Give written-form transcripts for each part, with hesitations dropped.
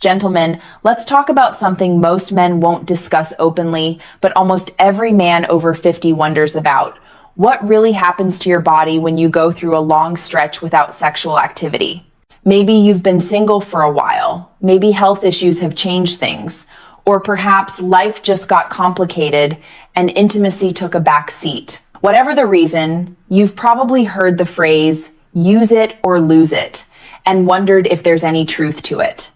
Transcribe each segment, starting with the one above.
Gentlemen, let's talk about something most men won't discuss openly, but almost every man over 50 wonders about. What really happens to your body when you go through a long stretch without sexual activity? Maybe you've been single for a while. Maybe health issues have changed things. Or perhaps life just got complicated and intimacy took a back seat. Whatever the reason, you've probably heard the phrase, use it or lose it, and wondered if there's any truth to it.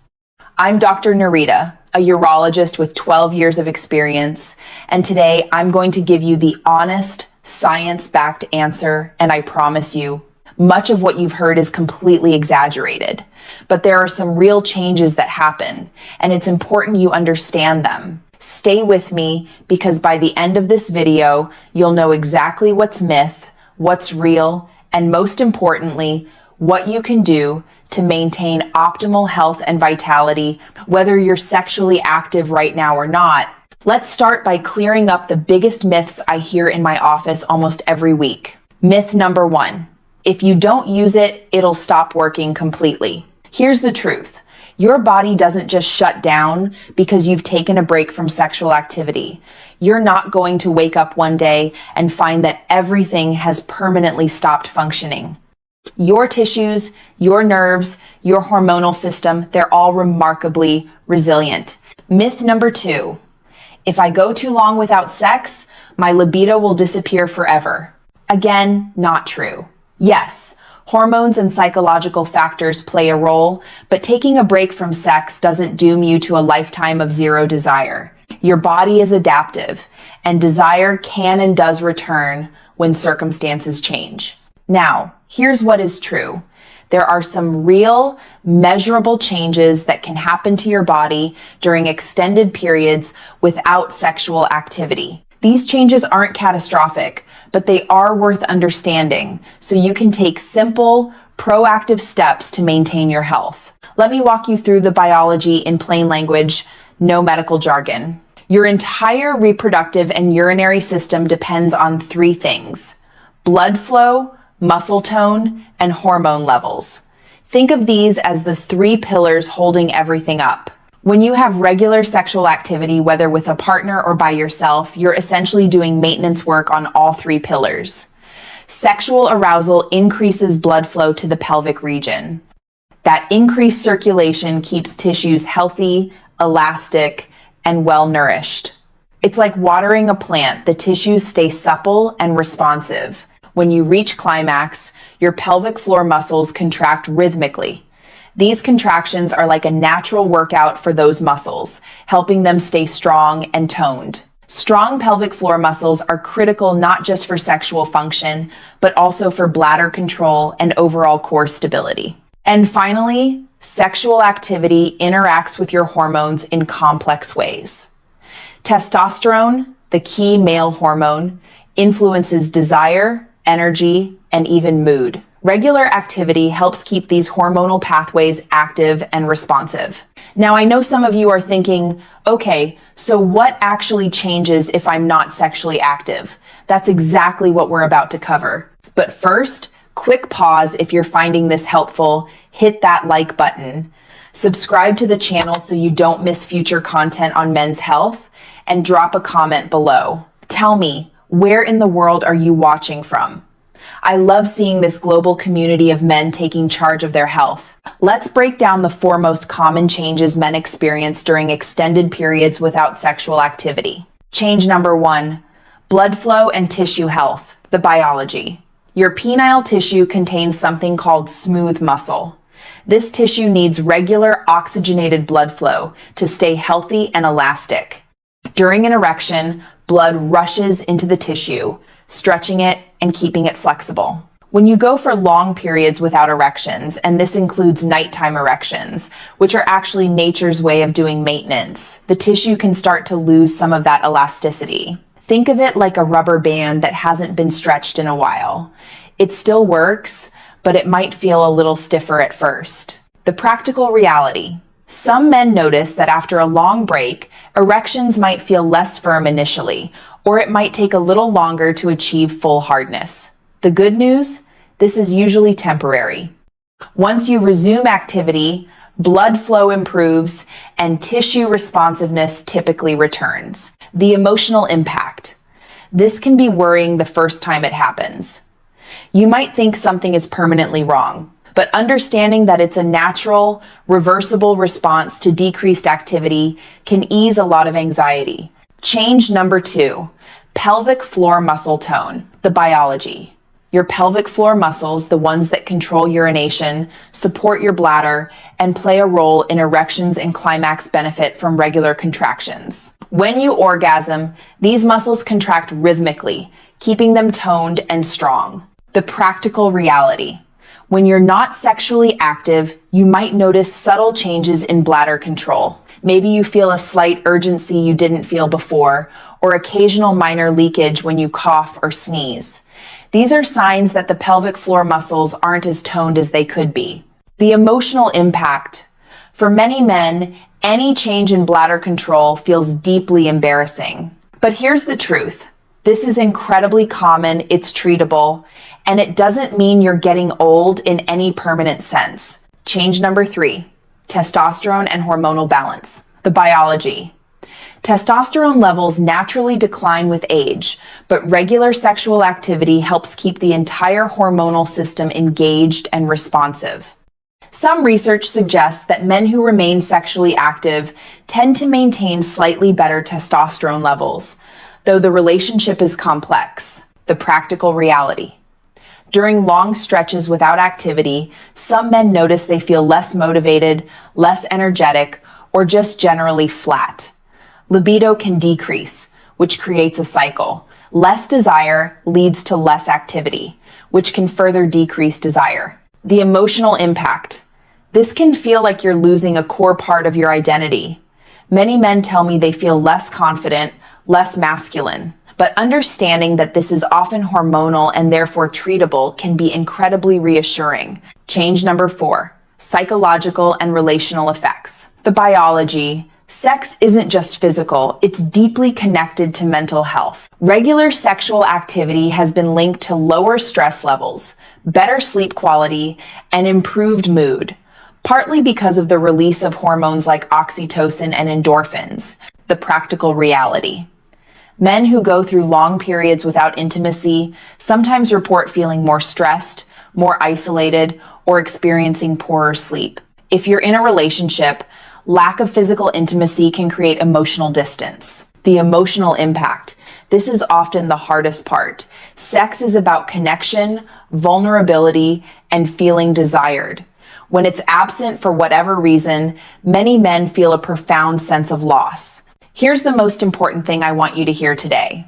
I'm Dr. Narita, a urologist with 12 years of experience, and today I'm going to give you the honest, science-backed answer, and I promise you, much of what you've heard is completely exaggerated. But there are some real changes that happen, and it's important you understand them. Stay with me, because by the end of this video, you'll know exactly what's myth, what's real, and most importantly, what you can do to maintain optimal health and vitality, whether you're sexually active right now or not. Let's start by clearing up the biggest myths I hear in my office almost every week. Myth number 1. If you don't use it, it'll stop working completely. Here's the truth. Your body doesn't just shut down because you've taken a break from sexual activity. You're not going to wake up one day and find that everything has permanently stopped functioning. Your tissues, your nerves, your hormonal system, they're all remarkably resilient. Myth number 2. If I go too long without sex, my libido will disappear forever. Again, not true. Yes, hormones and psychological factors play a role, but taking a break from sex doesn't doom you to a lifetime of zero desire. Your body is adaptive, and desire can and does return when circumstances change. Now, here's what is true. There are some real, measurable changes that can happen to your body during extended periods without sexual activity. These changes aren't catastrophic, but they are worth understanding, so you can take simple, proactive steps to maintain your health. Let me walk you through the biology in plain language, no medical jargon. Your entire reproductive and urinary system depends on 3 things: blood flow, muscle tone, and hormone levels. Think of these as the 3 pillars holding everything up. When you have regular sexual activity, whether with a partner or by yourself, you're essentially doing maintenance work on all 3 pillars. Sexual arousal increases blood flow to the pelvic region. That increased circulation keeps tissues healthy, elastic, and well-nourished. It's like watering a plant. The tissues stay supple and responsive. When you reach climax, your pelvic floor muscles contract rhythmically. These contractions are like a natural workout for those muscles, helping them stay strong and toned. Strong pelvic floor muscles are critical not just for sexual function, but also for bladder control and overall core stability. And finally, sexual activity interacts with your hormones in complex ways. Testosterone, the key male hormone, influences desire, energy, and even mood. Regular activity helps keep these hormonal pathways active and responsive. Now, I know some of you are thinking, okay, so what actually changes if I'm not sexually active? That's exactly what we're about to cover. But first, quick pause. If you're finding this helpful, hit that like button. Subscribe to the channel so you don't miss future content on men's health, and drop a comment below. Tell me, where in the world are you watching from? I love seeing this global community of men taking charge of their health. Let's break down the 4 most common changes men experience during extended periods without sexual activity. Change number 1, blood flow and tissue health, the biology. Your penile tissue contains something called smooth muscle. This tissue needs regular oxygenated blood flow to stay healthy and elastic. During an erection, blood rushes into the tissue, stretching it and keeping it flexible. When you go for long periods without erections, and this includes nighttime erections, which are actually nature's way of doing maintenance, the tissue can start to lose some of that elasticity. Think of it like a rubber band that hasn't been stretched in a while. It still works, but it might feel a little stiffer at first. The practical reality. Some men notice that after a long break, erections might feel less firm initially, or it might take a little longer to achieve full hardness. The good news? This is usually temporary. Once you resume activity, blood flow improves, and tissue responsiveness typically returns. The emotional impact. This can be worrying the first time it happens. You might think something is permanently wrong, but understanding that it's a natural, reversible response to decreased activity can ease a lot of anxiety. Change number 2, pelvic floor muscle tone, the biology. Your pelvic floor muscles, the ones that control urination, support your bladder, and play a role in erections and climax, benefit from regular contractions. When you orgasm, these muscles contract rhythmically, keeping them toned and strong. The practical reality. When you're not sexually active, you might notice subtle changes in bladder control. Maybe you feel a slight urgency you didn't feel before, or occasional minor leakage when you cough or sneeze. These are signs that the pelvic floor muscles aren't as toned as they could be. The emotional impact. For many men, any change in bladder control feels deeply embarrassing. But here's the truth. This is incredibly common, it's treatable, and it doesn't mean you're getting old in any permanent sense. Change number 3, testosterone and hormonal balance, the biology. Testosterone levels naturally decline with age, but regular sexual activity helps keep the entire hormonal system engaged and responsive. Some research suggests that men who remain sexually active tend to maintain slightly better testosterone levels, though the relationship is complex. The practical reality. During long stretches without activity, some men notice they feel less motivated, less energetic, or just generally flat. Libido can decrease, which creates a cycle. Less desire leads to less activity, which can further decrease desire. The emotional impact. This can feel like you're losing a core part of your identity. Many men tell me they feel less confident, less masculine. But understanding that this is often hormonal and therefore treatable can be incredibly reassuring. Change number 4, psychological and relational effects. The biology. Sex isn't just physical, it's deeply connected to mental health. Regular sexual activity has been linked to lower stress levels, better sleep quality, and improved mood, partly because of the release of hormones like oxytocin and endorphins. The practical reality. Men who go through long periods without intimacy sometimes report feeling more stressed, more isolated, or experiencing poorer sleep. If you're in a relationship, lack of physical intimacy can create emotional distance. The emotional impact. This is often the hardest part. Sex is about connection, vulnerability, and feeling desired. When it's absent for whatever reason, many men feel a profound sense of loss. Here's the most important thing I want you to hear today.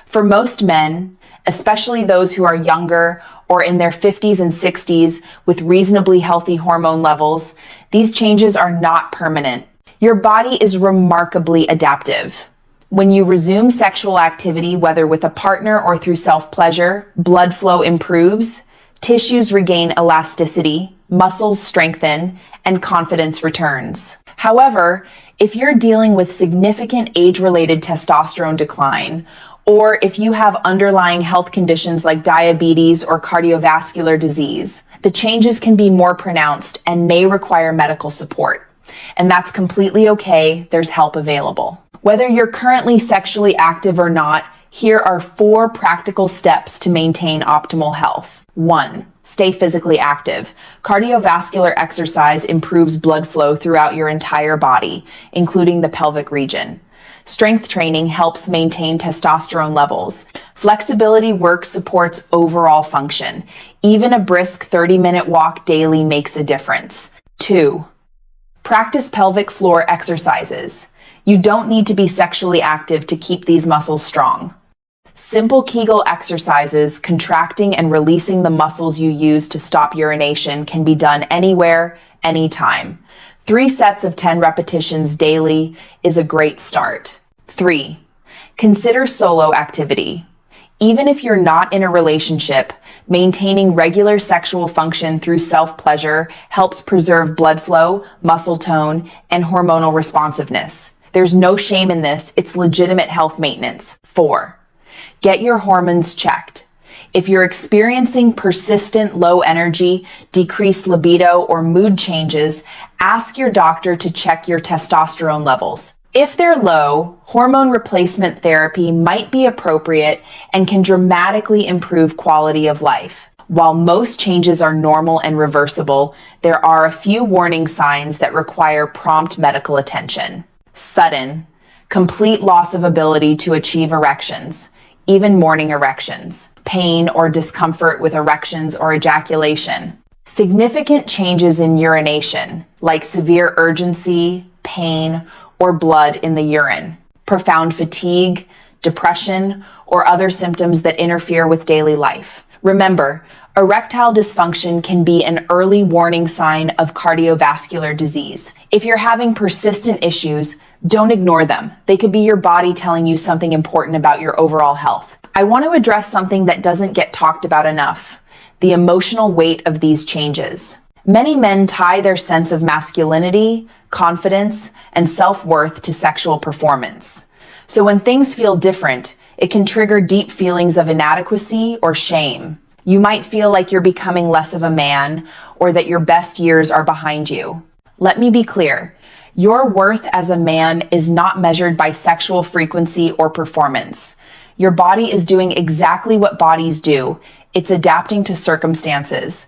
For most men, especially those who are younger or in their 50s and 60s with reasonably healthy hormone levels, these changes are not permanent. Your body is remarkably adaptive. When you resume sexual activity, whether with a partner or through self-pleasure, blood flow improves, tissues regain elasticity, muscles strengthen, and confidence returns. However, if you're dealing with significant age-related testosterone decline, or if you have underlying health conditions like diabetes or cardiovascular disease, the changes can be more pronounced and may require medical support. And that's completely okay, there's help available. Whether you're currently sexually active or not, here are 4 practical steps to maintain optimal health. 1. Stay physically active. Cardiovascular exercise improves blood flow throughout your entire body, including the pelvic region. Strength training helps maintain testosterone levels. Flexibility work supports overall function. Even a brisk 30-minute walk daily makes a difference. 2. Practice pelvic floor exercises. You don't need to be sexually active to keep these muscles strong. Simple Kegel exercises, contracting and releasing the muscles you use to stop urination, can be done anywhere, anytime. 3 sets of 10 repetitions daily is a great start. 3. Consider solo activity. Even if you're not in a relationship, maintaining regular sexual function through self-pleasure helps preserve blood flow, muscle tone, and hormonal responsiveness. There's no shame in this, it's legitimate health maintenance. 4. Get your hormones checked. If you're experiencing persistent low energy, decreased libido, or mood changes, ask your doctor to check your testosterone levels. If they're low, hormone replacement therapy might be appropriate and can dramatically improve quality of life. While most changes are normal and reversible, there are a few warning signs that require prompt medical attention. Sudden, complete loss of ability to achieve erections, even morning erections, pain or discomfort with erections or ejaculation, significant changes in urination, like severe urgency, pain, or blood in the urine, profound fatigue, depression, or other symptoms that interfere with daily life. Remember, erectile dysfunction can be an early warning sign of cardiovascular disease. If you're having persistent issues, don't ignore them. They could be your body telling you something important about your overall health. I want to address something that doesn't get talked about enough: the emotional weight of these changes. Many men tie their sense of masculinity, confidence, and self-worth to sexual performance. So when things feel different, it can trigger deep feelings of inadequacy or shame. You might feel like you're becoming less of a man, or that your best years are behind you. Let me be clear. Your worth as a man is not measured by sexual frequency or performance. Your body is doing exactly what bodies do. It's adapting to circumstances.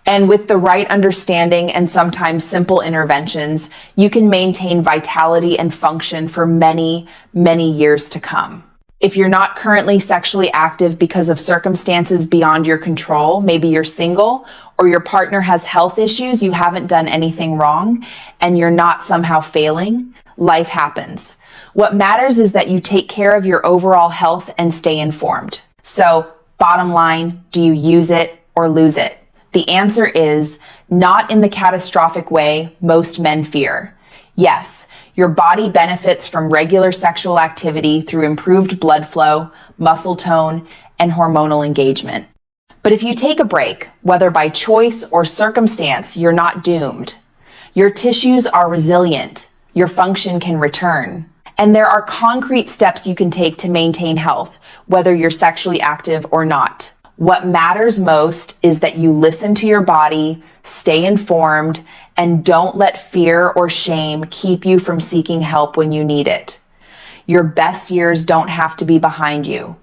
And with the right understanding and sometimes simple interventions, you can maintain vitality and function for many, many years to come. If you're not currently sexually active because of circumstances beyond your control, maybe you're single or your partner has health issues, you haven't done anything wrong, and you're not somehow failing, life happens. What matters is that you take care of your overall health and stay informed. So, bottom line, do you use it or lose it? The answer is not in the catastrophic way most men fear. Yes, your body benefits from regular sexual activity through improved blood flow, muscle tone, and hormonal engagement. But if you take a break, whether by choice or circumstance, you're not doomed. Your tissues are resilient. Your function can return. And there are concrete steps you can take to maintain health, whether you're sexually active or not. What matters most is that you listen to your body, stay informed, and don't let fear or shame keep you from seeking help when you need it. Your best years don't have to be behind you.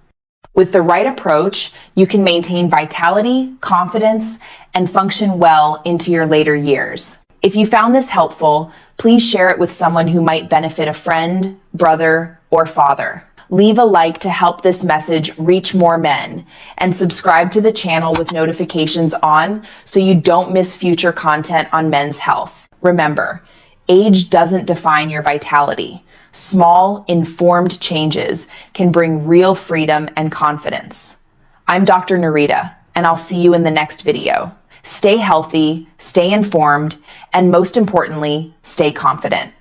With the right approach, you can maintain vitality, confidence, and function well into your later years. If you found this helpful, please share it with someone who might benefit: a friend, brother, or father. Leave a like to help this message reach more men, and subscribe to the channel with notifications on so you don't miss future content on men's health. Remember, age doesn't define your vitality. Small, informed changes can bring real freedom and confidence. I'm Dr. Narita, and I'll see you in the next video. Stay healthy, stay informed, and most importantly, stay confident.